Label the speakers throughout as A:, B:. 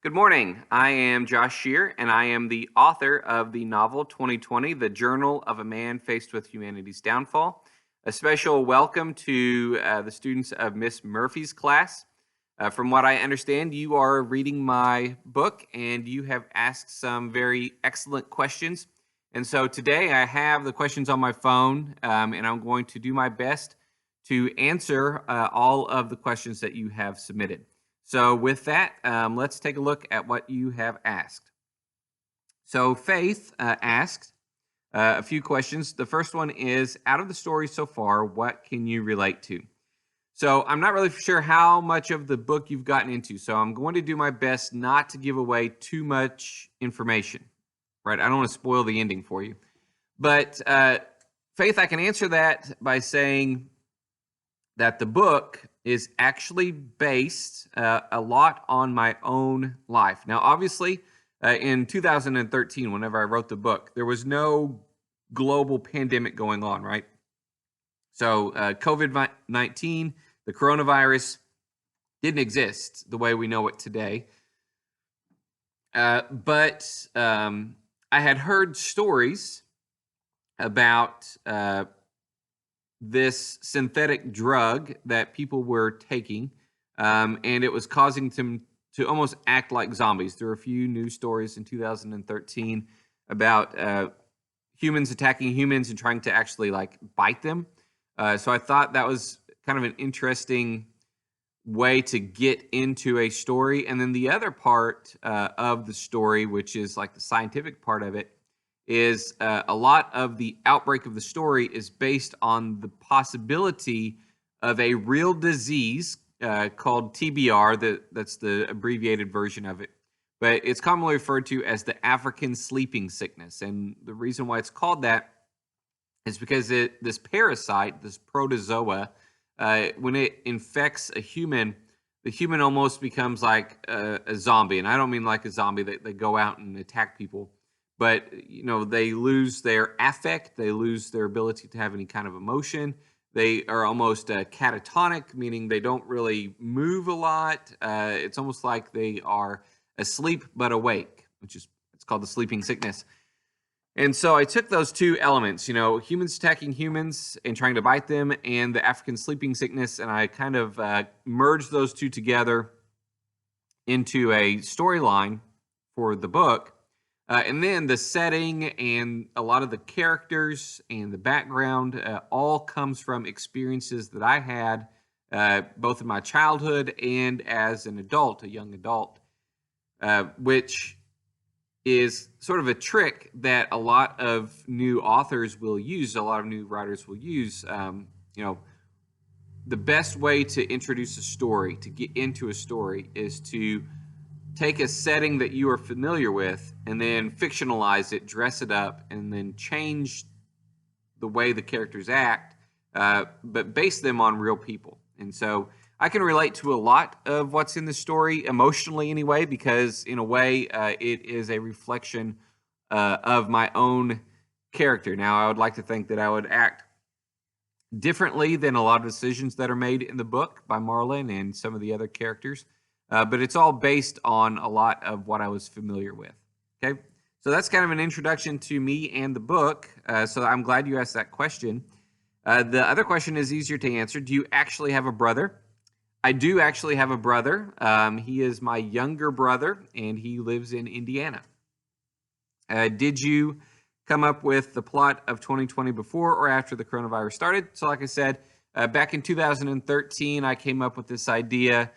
A: Good morning. I am Josh Shear, and I am the author of the novel 2020, The Journal of a Man Faced with Humanity's Downfall. A special welcome to the students of Miss Murphy's class. From what I understand, you are reading my book, and you have asked some very excellent questions. And so today I have the questions on my phone, and I'm going to do my best to answer all of the questions that you have submitted. So with that, let's take a look at what you have asked. So Faith asked a few questions. The first one is, out of the story so far, what can you relate to? So I'm not really sure how much of the book you've gotten into, so I'm going to do my best not to give away too much information, right? I don't want to spoil the ending for you. But Faith, I can answer that by saying that the book is actually based a lot on my own life. Now, obviously, in 2013, whenever I wrote the book, there was no global pandemic going on, right? So COVID-19, the coronavirus, didn't exist the way we know it today. But I had heard stories about this synthetic drug that people were taking, and it was causing them to almost act like zombies. There were a few news stories in 2013 about humans attacking humans and trying to actually like bite them. So I thought that was kind of an interesting way to get into a story. And then the other part of the story, which is like the scientific part of it, is a lot of the outbreak of the story is based on the possibility of a real disease called TBR. That's the abbreviated version of it. But it's commonly referred to as the African sleeping sickness. And the reason why it's called that is because this parasite, this protozoa, when it infects a human, the human almost becomes like a zombie. And I don't mean like a zombie that they go out and attack people. But, they lose their affect. They lose their ability to have any kind of emotion. They are almost catatonic, meaning they don't really move a lot. It's almost like they are asleep but awake, it's called the sleeping sickness. And so I took those two elements, humans attacking humans and trying to bite them, and the African sleeping sickness, and I kind of merged those two together into a storyline for the book. And then the setting and a lot of the characters and the background all comes from experiences that I had both in my childhood and as an adult, a young adult, which is sort of a trick that a lot of new authors will use, a lot of new writers will use. The best way to introduce a story, to get into a story, is to take a setting that you are familiar with and then fictionalize it, dress it up, and then change the way the characters act, but base them on real people. And so I can relate to a lot of what's in the story, emotionally anyway, because in a way it is a reflection of my own character. Now, I would like to think that I would act differently than a lot of decisions that are made in the book by Marlin and some of the other characters. But it's all based on a lot of what I was familiar with. Okay, so that's kind of an introduction to me and the book. So I'm glad you asked that question. The other question is easier to answer. Do you actually have a brother? I do actually have a brother. He is my younger brother, and he lives in Indiana. Did you come up with the plot of 2020 before or after the coronavirus started? So like I said, back in 2013, I came up with this idea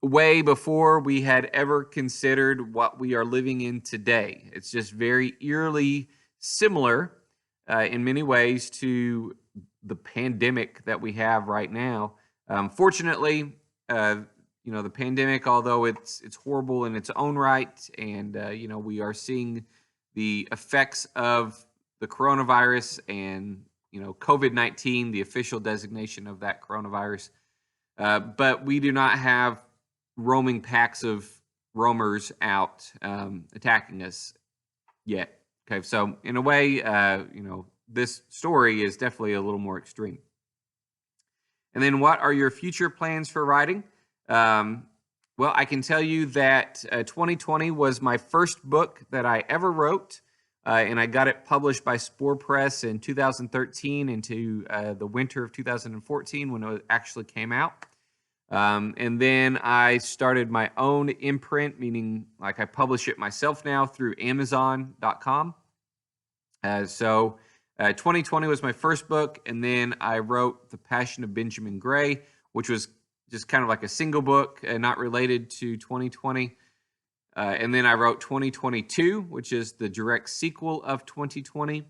A: way before we had ever considered what we are living in today. It's just very eerily similar in many ways to the pandemic that we have right now. Fortunately, the pandemic, although it's horrible in its own right, and we are seeing the effects of the coronavirus and COVID-19, the official designation of that coronavirus. But we do not have roaming packs of roamers out attacking us yet. Okay, so in a way, this story is definitely a little more extreme. And then what are your future plans for writing? Well, I can tell you that 2020 was my first book that I ever wrote, and I got it published by Spore Press in 2013 into the winter of 2014 when it actually came out. And then I started my own imprint, meaning like I publish it myself now through Amazon.com. So 2020 was my first book, and then I wrote The Passion of Benjamin Gray, which was just kind of like a single book, not related to 2020. And then I wrote 2022, which is the direct sequel of 2020.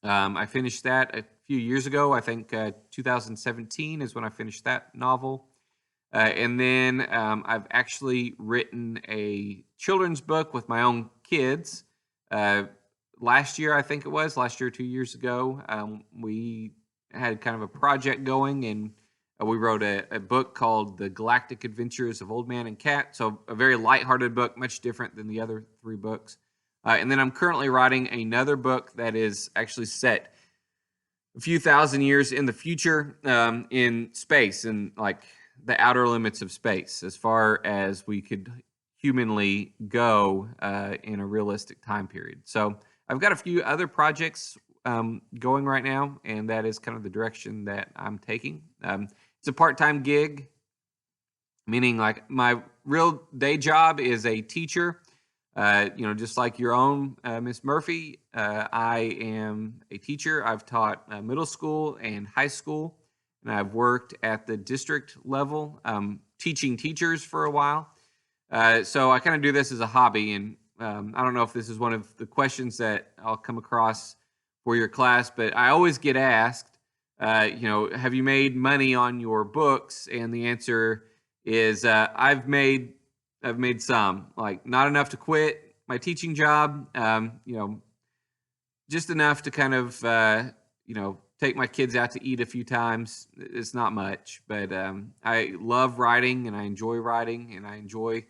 A: I finished that a few years ago. I think 2017 is when I finished that novel. And then I've actually written a children's book with my own kids. Last year, I think it was, 2 years ago, we had kind of a project going, and we wrote a book called The Galactic Adventures of Old Man and Cat. So a very lighthearted book, much different than the other 3 books. And then I'm currently writing another book that is actually set a few thousand years in the future, in space, and like the outer limits of space, as far as we could humanly go in a realistic time period. So I've got a few other projects going right now, and that is kind of the direction that I'm taking. It's a part-time gig, meaning like my real day job is a teacher. Just like your own Miss Murphy, I am a teacher. I've taught middle school and high school, and I've worked at the district level teaching teachers for a while. So I kind of do this as a hobby, and I don't know if this is one of the questions that I'll come across for your class, but I always get asked, have you made money on your books? And the answer is I've made some, like not enough to quit my teaching job, just enough to kind of, take my kids out to eat a few times. It's not much, but I love writing, and I enjoy writing, and I enjoy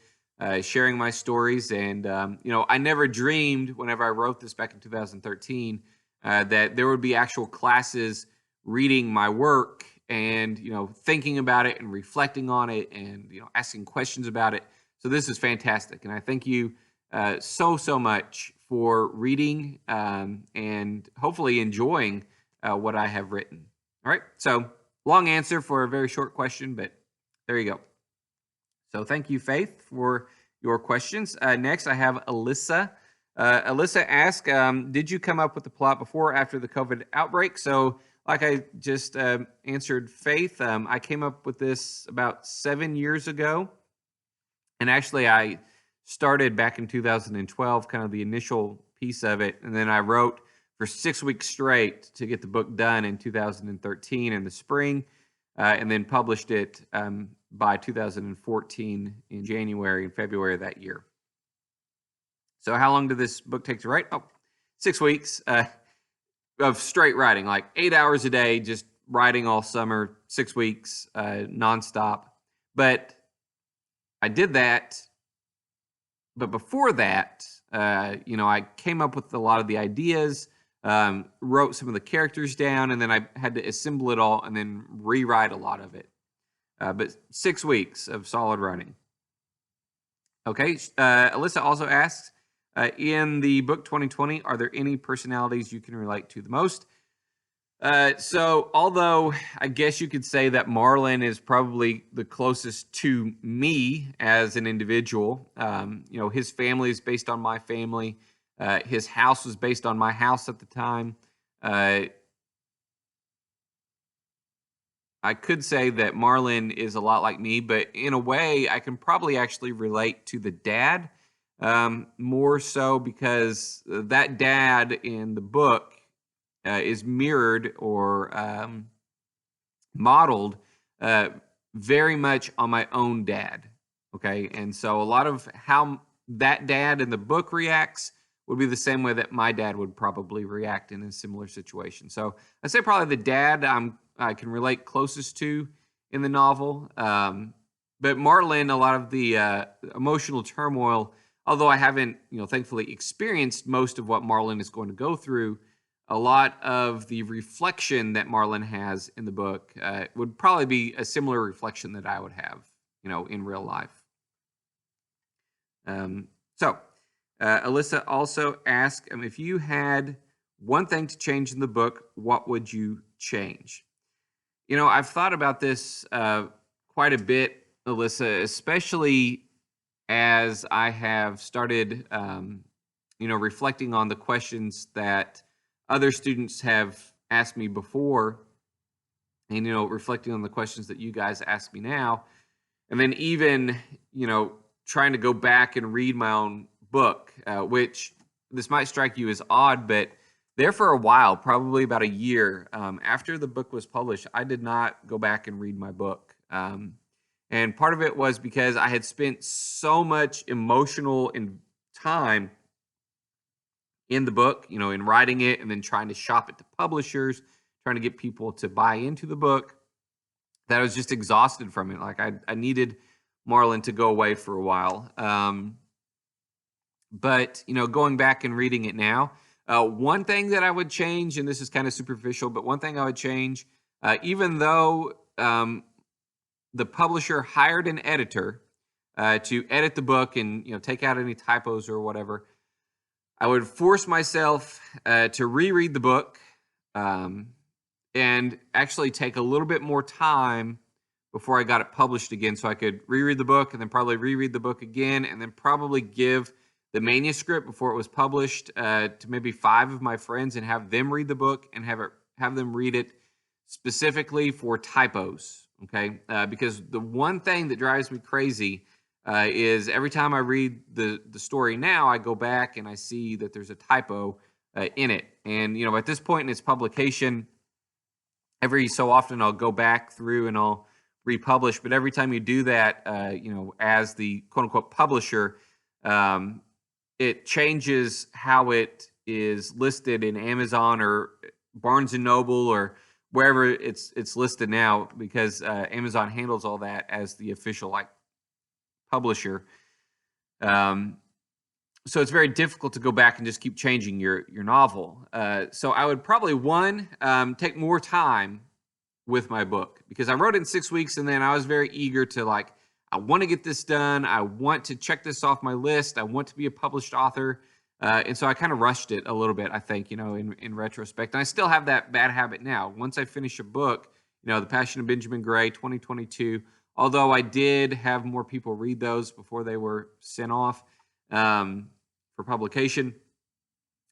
A: sharing my stories. And, I never dreamed whenever I wrote this back in 2013 that there would be actual classes reading my work and, thinking about it and reflecting on it and, asking questions about it. So this is fantastic. And I thank you so much for reading and hopefully enjoying what I have written. All right. So long answer for a very short question, but there you go. So thank you, Faith, for your questions. Next, I have Alyssa. Alyssa asked, did you come up with the plot before or after the COVID outbreak? So like I just answered Faith, I came up with this about 7 years ago. And actually, I started back in 2012, kind of the initial piece of it. And then I wrote for 6 weeks straight to get the book done in 2013 in the spring, and then published it by 2014 in January and February of that year. So how long did this book take to write? 6 weeks of straight writing, like 8 hours a day, just writing all summer, 6 weeks, nonstop. But I did that. But before that, I came up with a lot of the ideas, wrote some of the characters down, and then I had to assemble it all and then rewrite a lot of it. But 6 weeks of solid writing. Okay, Alyssa also asks, in the book 2020, are there any personalities you can relate to the most? So although I guess you could say that Marlin is probably the closest to me as an individual, his family is based on my family. His house was based on my house at the time. I could say that Marlin is a lot like me, but in a way, I can probably actually relate to the dad more so because that dad in the book is mirrored or modeled very much on my own dad. Okay, and so a lot of how that dad in the book reacts would be the same way that my dad would probably react in a similar situation. So I say probably the dad I can relate closest to in the novel. But Marlin, a lot of the emotional turmoil, although I haven't, thankfully experienced most of what Marlin is going to go through, a lot of the reflection that Marlin has in the book would probably be a similar reflection that I would have in real life. So Alyssa also asked, if you had one thing to change in the book, what would you change? I've thought about this quite a bit, Alyssa, especially as I have started, reflecting on the questions that other students have asked me before, and, reflecting on the questions that you guys ask me now. And then even, trying to go back and read my own book, which this might strike you as odd, but there for a while, probably about a year after the book was published, I did not go back and read my book. And part of it was because I had spent so much emotional time in the book, in writing it and then trying to shop it to publishers, trying to get people to buy into the book, that I was just exhausted from it. Like I needed Marlin to go away for a while. But, going back and reading it now, one thing that I would change, and this is kind of superficial, but one thing I would change, even though the publisher hired an editor to edit the book and, take out any typos or whatever, I would force myself to reread the book and actually take a little bit more time before I got it published again, so I could reread the book and then probably reread the book again, and then probably give the manuscript before it was published to maybe 5 of my friends and have them read the book and have them read it specifically for typos. Okay, because the one thing that drives me crazy is every time I read the story now, I go back and I see that there's a typo in it, and at this point in its publication, every so often I'll go back through and I'll republish. But every time you do that, as the quote unquote publisher, it changes how it is listed in Amazon or Barnes and Noble or wherever it's listed now, because Amazon handles all that as the official publisher. So it's very difficult to go back and just keep changing your novel. So I would probably take more time with my book, because I wrote it in 6 weeks, and then I was very eager to I want to get this done. I want to check this off my list. I want to be a published author. And so I kind of rushed it a little bit, I think, in retrospect. And I still have that bad habit now. Once I finish a book, The Passion of Benjamin Gray, 2022, although I did have more people read those before they were sent off for publication,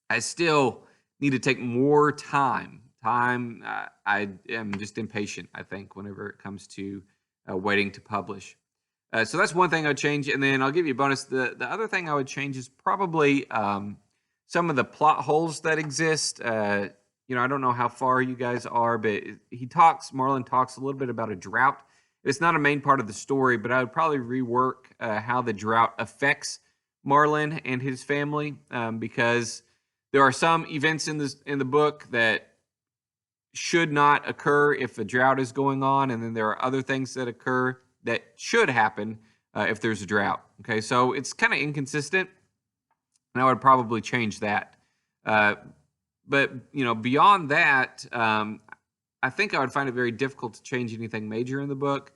A: I still need to take more time. I am just impatient, I think, whenever it comes to waiting to publish. So that's one thing I would change. And then I'll give you a bonus. The other thing I would change is probably some of the plot holes that exist. I don't know how far you guys are, but Marlin talks a little bit about a drought. It's not a main part of the story, but I would probably rework how the drought affects Marlin and his family, because there are some events in the book that should not occur if a drought is going on, and then there are other things that occur that should happen if there's a drought. Okay, so it's kind of inconsistent, and I would probably change that. But beyond that, I think I would find it very difficult to change anything major in the book,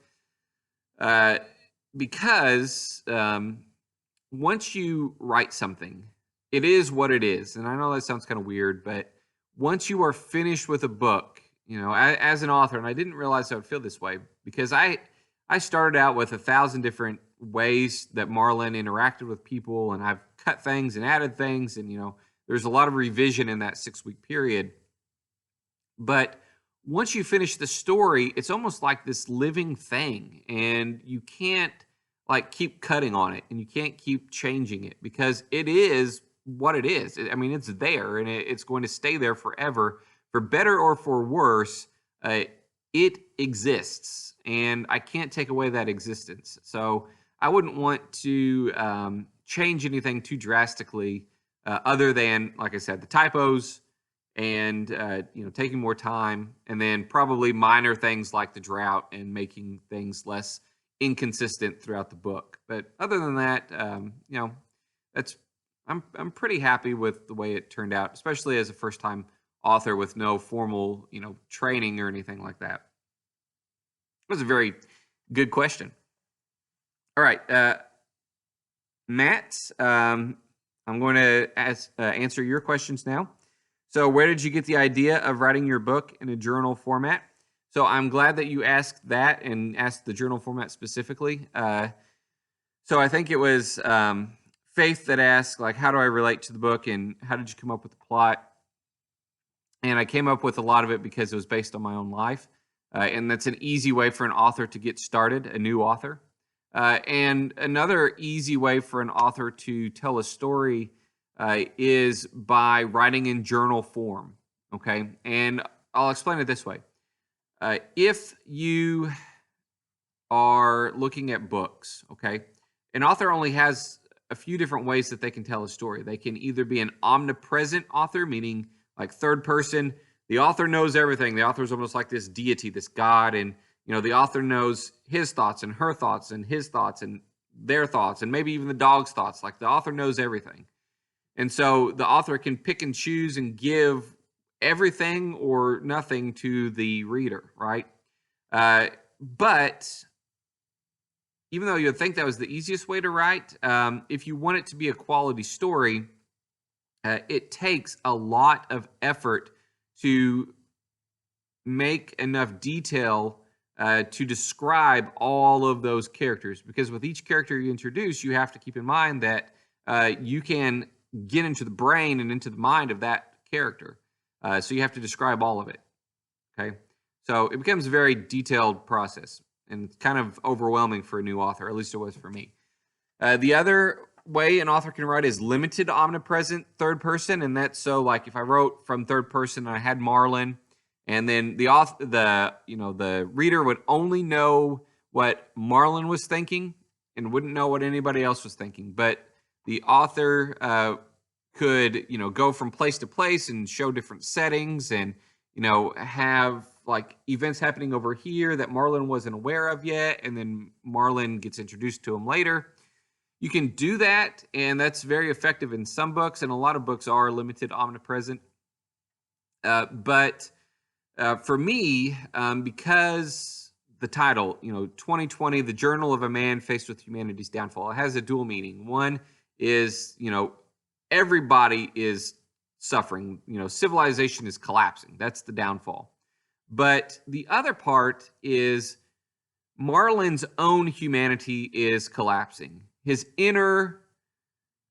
A: because once you write something, it is what it is. And I know that sounds kind of weird, but once you are finished with a book, as an author, and I didn't realize I would feel this way, because I started out with 1,000 different ways that Marlin interacted with people, and I've cut things and added things, and there's a lot of revision in that 6-week period. But once you finish the story, it's almost like this living thing, and you can't keep cutting on it, and you can't keep changing it, because it is what it is. I mean, it's there, and it's going to stay there forever, for better or for worse. It exists, and I can't take away that existence. So I wouldn't want to change anything too drastically, other than, like I said, the typos and taking more time, and then probably minor things like the drought and making things less inconsistent throughout the book. But other than that, I'm pretty happy with the way it turned out, especially as a first-time author with no formal training or anything like that. It was a very good question. All right, Matt, I'm going to answer your questions now. So, where did you get the idea of writing your book in a journal format? So, I'm glad that you asked that and asked the journal format specifically. So, I think it was Faith that asked, like, how do I relate to the book and how did you come up with the plot? And I came up with a lot of it because it was based on my own life. And that's an easy way for an author to get started, a new author. And another easy way for an author to tell a story is by writing in journal form. Okay. And I'll explain it this way. If you are looking at books, okay, an author only has a few different ways that they can tell a story. They can either be an omnipresent author, meaning like third person. The author knows everything. The author is almost like this deity, this God, and the author knows his thoughts and her thoughts and his thoughts and their thoughts and maybe even the dog's thoughts. Like the author knows everything. And so the author can pick and choose and give everything or nothing to the reader, right? But even though you'd think that was the easiest way to write, if you want it to be a quality story, it takes a lot of effort to make enough detail to describe all of those characters. Because with each character you introduce, you have to keep in mind that you can get into the brain and into the mind of that character. So you have to describe all of it. Okay, so it becomes a very detailed process and it's kind of overwhelming for a new author, at least it was for me. The other way an author can write is limited omnipresent third person, and that's so like if I wrote from third person and I had Marlin, and then the author, the reader would only know what Marlin was thinking and wouldn't know what anybody else was thinking. But the author could go from place to place and show different settings and have like events happening over here that Marlin wasn't aware of yet, and then Marlin gets introduced to him later. You can do that, and that's very effective in some books, and a lot of books are limited omnipresent. But for me, because the title, 2020, The Journal of a Man Faced with Humanity's Downfall, it has a dual meaning. One is, everybody is suffering. Civilization is collapsing. That's the downfall. But the other part is Marlin's own humanity is collapsing. His inner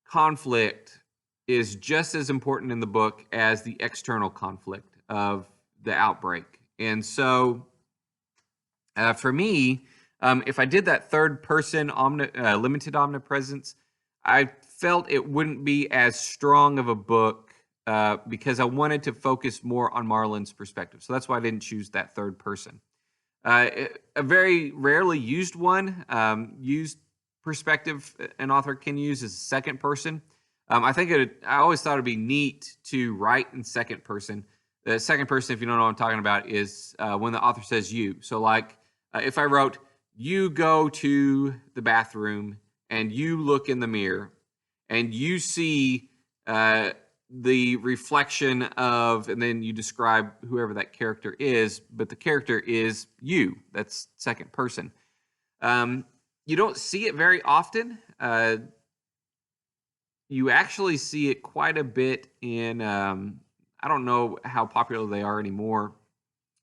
A: conflict is just as important in the book as the external conflict of the outbreak. And so for me, if I did that third person limited omnipresence, I felt it wouldn't be as strong of a book because I wanted to focus more on Marlin's perspective. So that's why I didn't choose that third person. A very rarely used one, used perspective an author can use is second person. I always thought it'd be neat to write in second person. The second person, if you don't know what I'm talking about, is when the author says you. So like if I wrote, you go to the bathroom and you look in the mirror and you see the reflection of, and then you describe whoever that character is, but the character is you. That's second person. You don't see it very often. You actually see it quite a bit in, I don't know how popular they are anymore,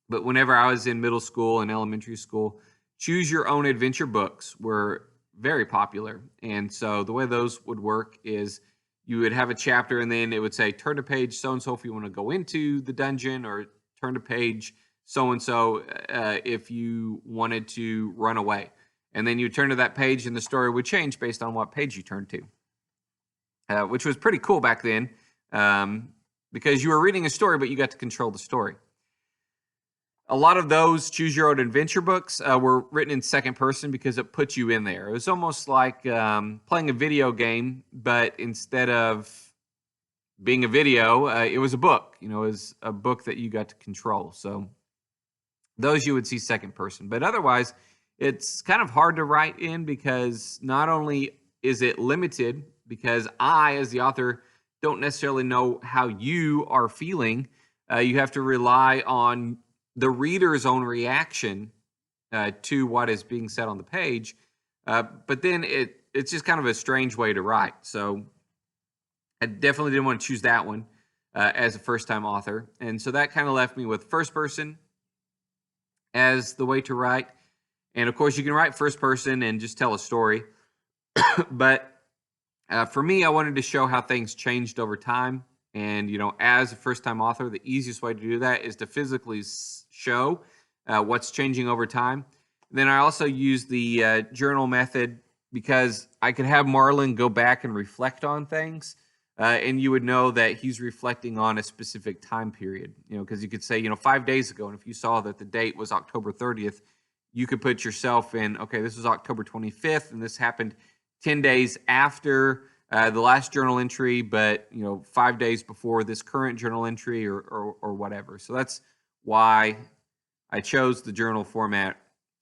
A: but whenever I was in middle school and elementary school, choose your own adventure books were very popular. And so the way those would work is you would have a chapter and then it would say, turn to page so-and-so if you want to go into the dungeon, or turn to page so-and-so if you wanted to run away. And then you turn to that page and the story would change based on what page you turned to, which was pretty cool back then because you were reading a story, but you got to control the story. A lot of those choose your own adventure books were written in second person because it puts you in there. It was almost like playing a video game, but instead of being a video, it was a book. It was a book that you got to control. So those you would see second person. But otherwise, it's kind of hard to write in because not only is it limited, because I, as the author, don't necessarily know how you are feeling. You have to rely on the reader's own reaction to what is being said on the page. But then it's just kind of a strange way to write. So I definitely didn't want to choose that one as a first-time author. And so that kind of left me with first person as the way to write. And of course, you can write first person and just tell a story. But for me, I wanted to show how things changed over time. And, as a first-time author, the easiest way to do that is to physically show what's changing over time. Then I also use the journal method because I could have Marlin go back and reflect on things. And you would know that he's reflecting on a specific time period, because you could say, 5 days ago. And if you saw that the date was October 30th, you could put yourself in, okay, this was October 25th, and this happened 10 days after the last journal entry, but 5 days before this current journal entry or whatever. So that's why I chose the journal format.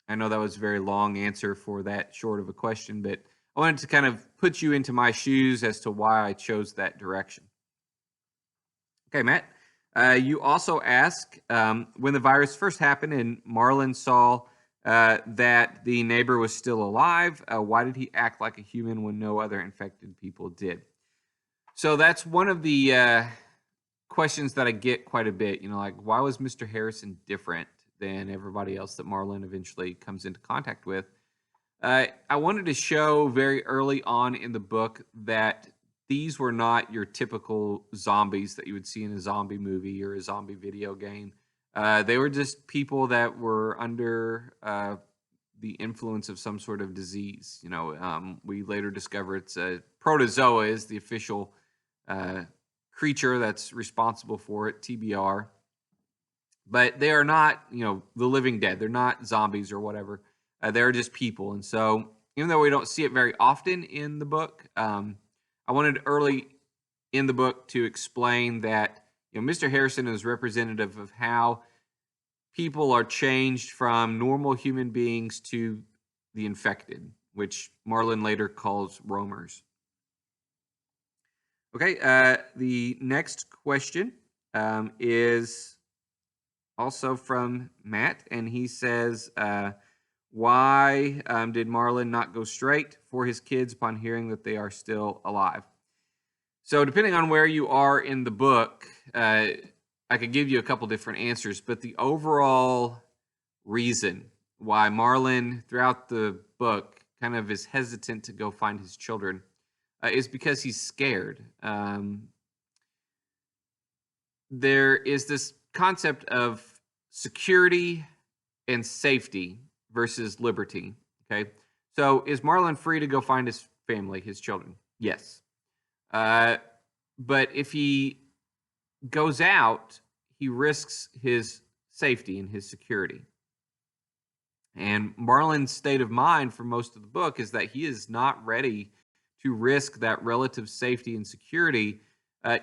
A: I know that was a very long answer for that short of a question, but I wanted to kind of put you into my shoes as to why I chose that direction. Okay, Matt, you also ask, when the virus first happened and Marlin saw that the neighbor was still alive, why did he act like a human when no other infected people did? So that's one of the questions that I get quite a bit, like, why was Mr. Harrison different than everybody else that Marlin eventually comes into contact with? I wanted to show very early on in the book that these were not your typical zombies that you would see in a zombie movie or a zombie video game. They were just people that were under the influence of some sort of disease. We later discover it's a protozoa is the official creature that's responsible for it, TBR. But they are not, the living dead. They're not zombies or whatever. They're just people. And so even though we don't see it very often in the book, I wanted early in the book to explain that Mr. Harrison is representative of how people are changed from normal human beings to the infected, which Marlin later calls roamers. Okay, the next question is also from Matt, and he says, why did Marlin not go straight for his kids upon hearing that they are still alive? So depending on where you are in the book, I could give you a couple different answers, but the overall reason why Marlin throughout the book kind of is hesitant to go find his children is because he's scared. There is this concept of security and safety versus liberty. Okay. So is Marlin free to go find his family, his children? Yes. But if he goes out, he risks his safety and his security. And Marlin's state of mind for most of the book is that he is not ready to risk that relative safety and security,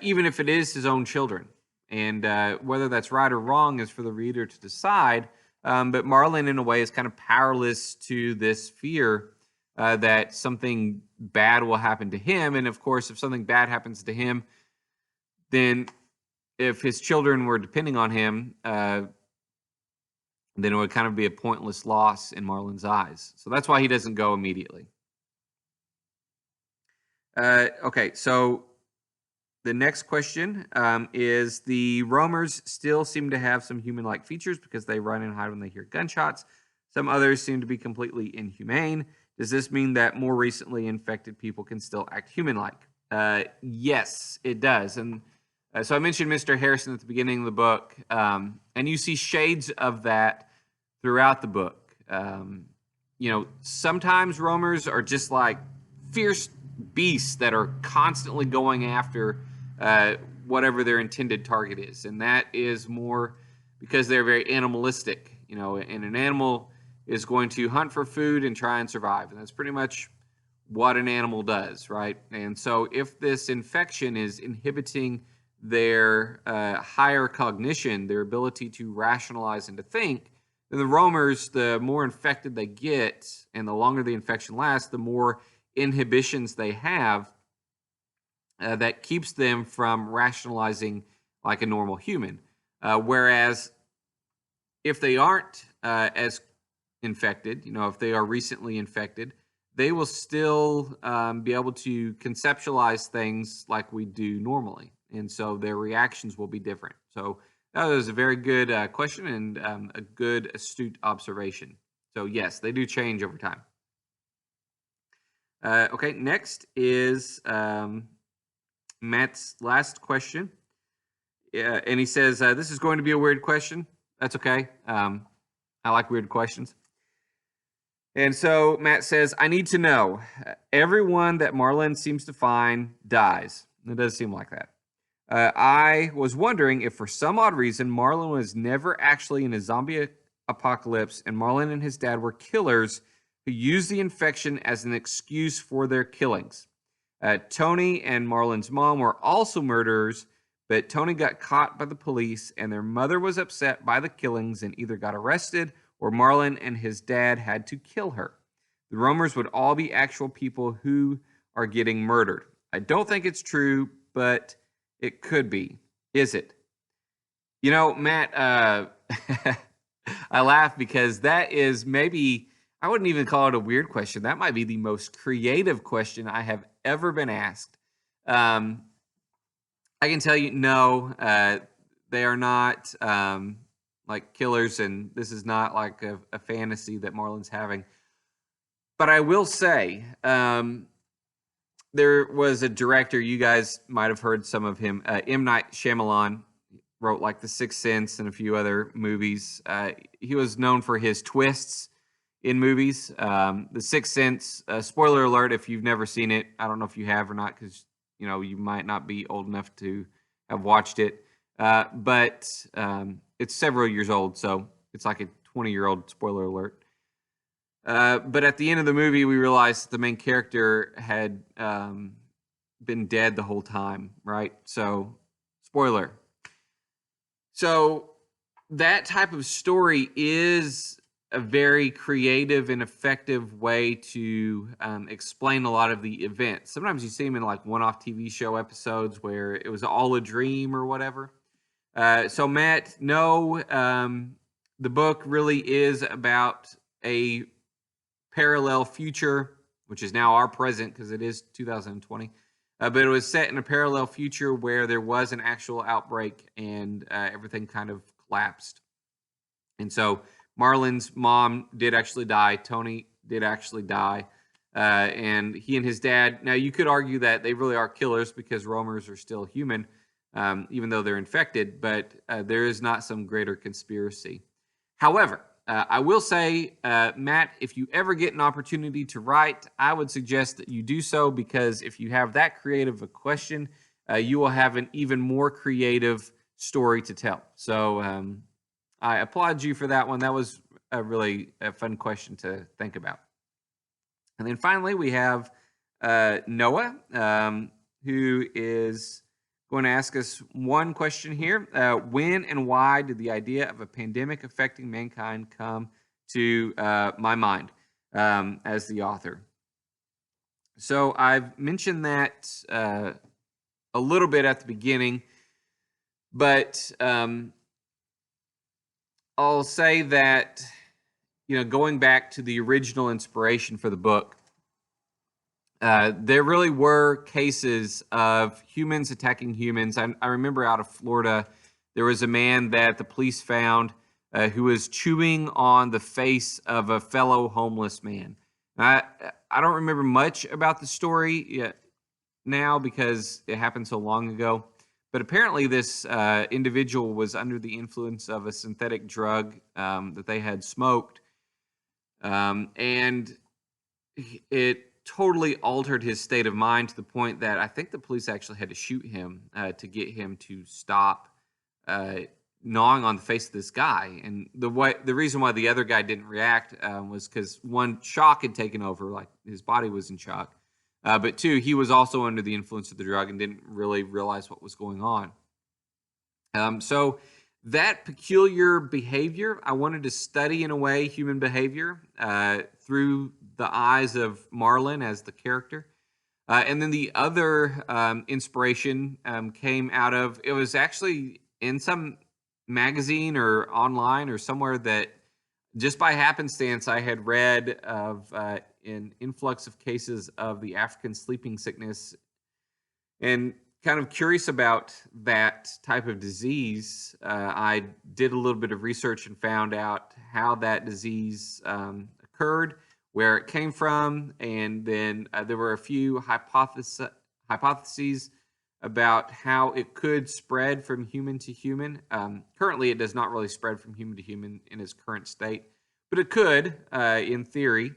A: even if it is his own children. And whether that's right or wrong is for the reader to decide. But Marlin, in a way, is kind of powerless to this fear that something bad will happen to him. And of course, if something bad happens to him, then if his children were depending on him, then it would kind of be a pointless loss in Marlin's eyes. So that's why he doesn't go immediately. Okay, so the next question is, the roamers still seem to have some human-like features because they run and hide when they hear gunshots. Some others seem to be completely inhumane. Does this mean that more recently infected people can still act human-like? Yes, it does. And so I mentioned Mr. Harrison at the beginning of the book, and you see shades of that throughout the book. Sometimes roamers are just like fierce beasts that are constantly going after whatever their intended target is. And that is more because they're very animalistic, and an animal is going to hunt for food and try and survive. And that's pretty much what an animal does, right? And so if this infection is inhibiting their higher cognition, their ability to rationalize and to think, then the roamers, the more infected they get and the longer the infection lasts, the more inhibitions they have that keeps them from rationalizing like a normal human. Whereas if they aren't as infected, if they are recently infected, they will still be able to conceptualize things like we do normally. And so their reactions will be different. So that was a very good question and a good, astute observation. So, yes, they do change over time. Okay, next is Matt's last question. Yeah, and he says, this is going to be a weird question. That's okay. I like weird questions. And so Matt says, I need to know, everyone that Marlin seems to find dies. It does seem like that. I was wondering if for some odd reason Marlin was never actually in a zombie apocalypse and Marlin and his dad were killers who used the infection as an excuse for their killings. Tony and Marlin's mom were also murderers, but Tony got caught by the police and their mother was upset by the killings and either got arrested or Marlin and his dad had to kill her. The Romers would all be actual people who are getting murdered. I don't think it's true, but it could be. Is it? You know, Matt, I laugh because that is maybe, I wouldn't even call it a weird question. That might be the most creative question I have ever been asked. I can tell you, no, they are not like killers, and this is not like a fantasy that Marlin's having. But I will say, there was a director, you guys might have heard some of him, M. Night Shyamalan, wrote like The Sixth Sense and a few other movies. He was known for his twists in movies. The Sixth Sense, spoiler alert if you've never seen it. I don't know if you have or not because, you know, you might not be old enough to have watched it. But it's several years old, so it's like a 20-year-old spoiler alert. But at the end of the movie, we realized the main character had been dead the whole time, right? So, spoiler. So, that type of story is a very creative and effective way to explain a lot of the events. Sometimes you see them in like one-off TV show episodes where it was all a dream or whatever. So, Matt, no, the book really is about a parallel future, which is now our present because it is 2020. But it was set in a parallel future where there was an actual outbreak and everything kind of collapsed. And so Marlin's mom did actually die. Tony did actually die. And he and his dad, now you could argue that they really are killers because roamers are still human, even though they're infected, but there is not some greater conspiracy. However, I will say, Matt, if you ever get an opportunity to write, I would suggest that you do so because if you have that creative a question, you will have an even more creative story to tell. So I applaud you for that one. That was a really fun question to think about. And then finally, we have Noah, who is going to ask us one question here. When and why did the idea of a pandemic affecting mankind come to my mind as the author? So I've mentioned that a little bit at the beginning, but I'll say that, you know, going back to the original inspiration for the book, there really were cases of humans attacking humans. I remember out of Florida, there was a man that the police found who was chewing on the face of a fellow homeless man. I don't remember much about the story yet now because it happened so long ago. But apparently this individual was under the influence of a synthetic drug that they had smoked. And it totally altered his state of mind to the point that I think the police actually had to shoot him to get him to stop gnawing on the face of this guy. And the reason why the other guy didn't react was because one, shock had taken over, like his body was in shock. But two, he was also under the influence of the drug and didn't really realize what was going on. So that peculiar behavior, I wanted to study in a way human behavior through the eyes of Marlin as the character. And then the other inspiration came out of, it was actually in some magazine or online or somewhere that just by happenstance I had read of an influx of cases of the African sleeping sickness, and kind of curious about that type of disease, I did a little bit of research and found out how that disease occurred, where it came from, and then there were a few hypotheses about how it could spread from human to human. Currently, it does not really spread from human to human in its current state, but it could, in theory,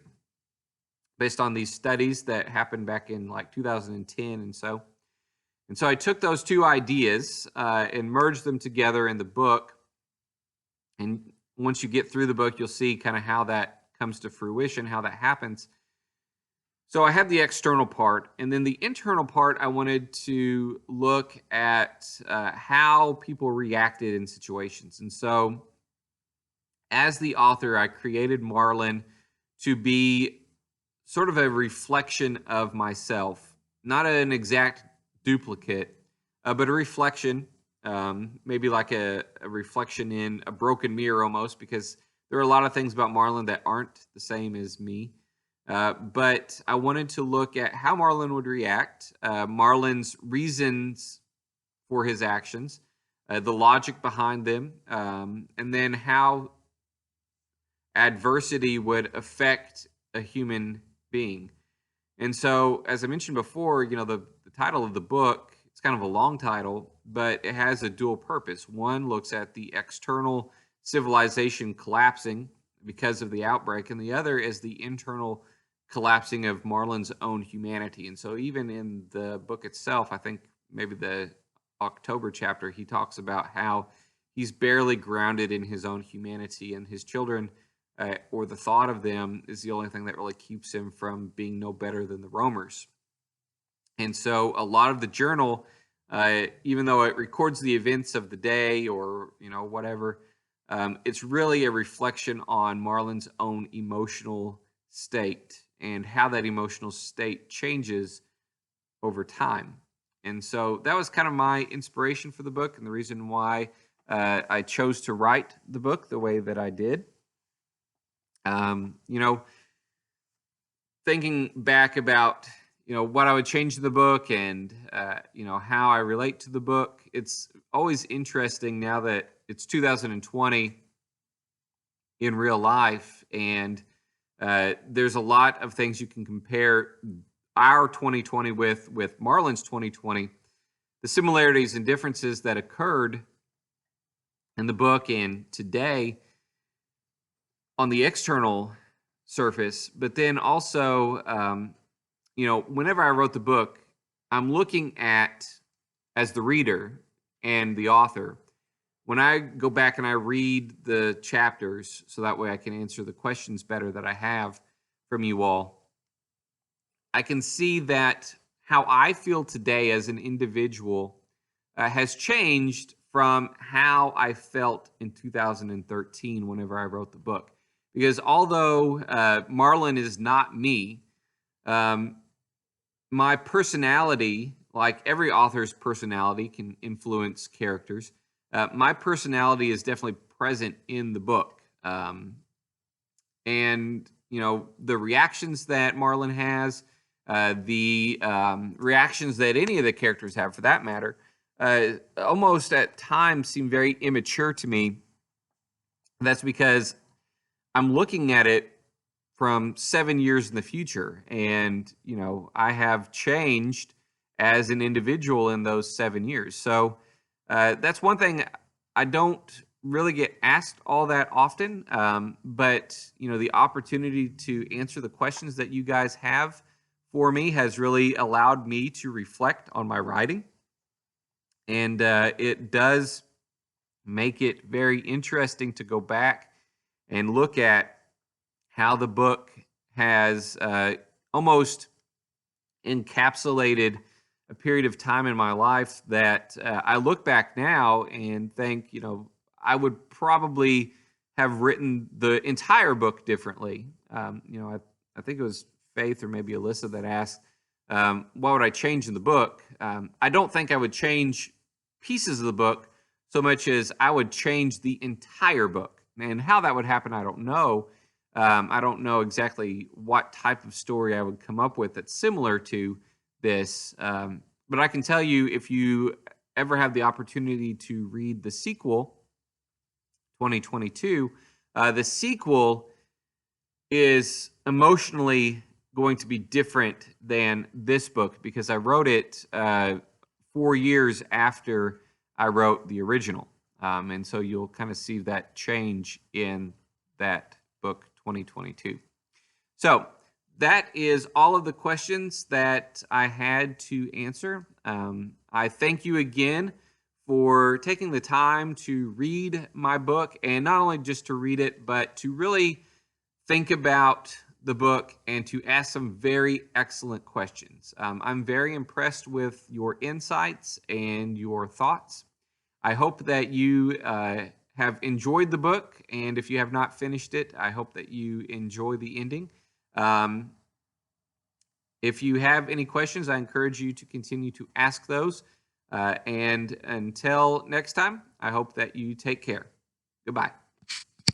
A: based on these studies that happened back in like 2010 and so. And so I took those two ideas and merged them together in the book. And once you get through the book, you'll see kind of how that comes to fruition, how that happens. So I had the external part, and then the internal part, I wanted to look at how people reacted in situations. And so as the author, I created Marlin to be sort of a reflection of myself, not an exact duplicate, but a reflection, maybe like a reflection in a broken mirror almost, because there are a lot of things about Marlin that aren't the same as me. But I wanted to look at how Marlin would react, Marlin's reasons for his actions, the logic behind them, and then how adversity would affect a human being. And so, as I mentioned before, the title of the book, it's kind of a long title, but it has a dual purpose. One looks at the external civilization collapsing because of the outbreak, and the other is the internal collapsing of Marlin's own humanity. And so even in the book itself, I think maybe the October chapter, he talks about how he's barely grounded in his own humanity, and his children, or the thought of them, is the only thing that really keeps him from being no better than the roamers. And so a lot of the journal, even though it records the events of the day or whatever, it's really a reflection on Marlin's own emotional state and how that emotional state changes over time. And so that was kind of my inspiration for the book, and the reason why I chose to write the book the way that I did. Thinking back about what I would change in the book and how I relate to the book, it's always interesting now that it's 2020 in real life, and there's a lot of things you can compare our 2020 with Marlin's 2020, the similarities and differences that occurred in the book and today on the external surface. But then also, whenever I wrote the book, I'm looking at, as the reader and the author, when I go back and I read the chapters, so that way I can answer the questions better that I have from you all, I can see that how I feel today as an individual has changed from how I felt in 2013 whenever I wrote the book. Because although Marlin is not me, my personality, like every author's personality can influence characters, my personality is definitely present in the book. And, the reactions that Marlin has, the reactions that any of the characters have for that matter, almost at times seem very immature to me. That's because I'm looking at it from 7 years in the future, and I have changed as an individual in those 7 years. So that's one thing I don't really get asked all that often, but the opportunity to answer the questions that you guys have for me has really allowed me to reflect on my writing, and it does make it very interesting to go back and look at how the book has almost encapsulated a period of time in my life that I look back now and think, I would probably have written the entire book differently. I think it was Faith or maybe Alyssa that asked, what would I change in the book? I don't think I would change pieces of the book so much as I would change the entire book. And how that would happen, I don't know. I don't know exactly what type of story I would come up with that's similar to this, but I can tell you, if you ever have the opportunity to read the sequel, 2022, the sequel is emotionally going to be different than this book because I wrote it 4 years after I wrote the original. And so you'll kind of see that change in that book, 2022. So that is all of the questions that I had to answer. I thank you again for taking the time to read my book, and not only just to read it, but to really think about the book and to ask some very excellent questions. I'm very impressed with your insights and your thoughts. I hope that you have enjoyed the book, and if you have not finished it, I hope that you enjoy the ending. If you have any questions, I encourage you to continue to ask those. And until next time, I hope that you take care. Goodbye.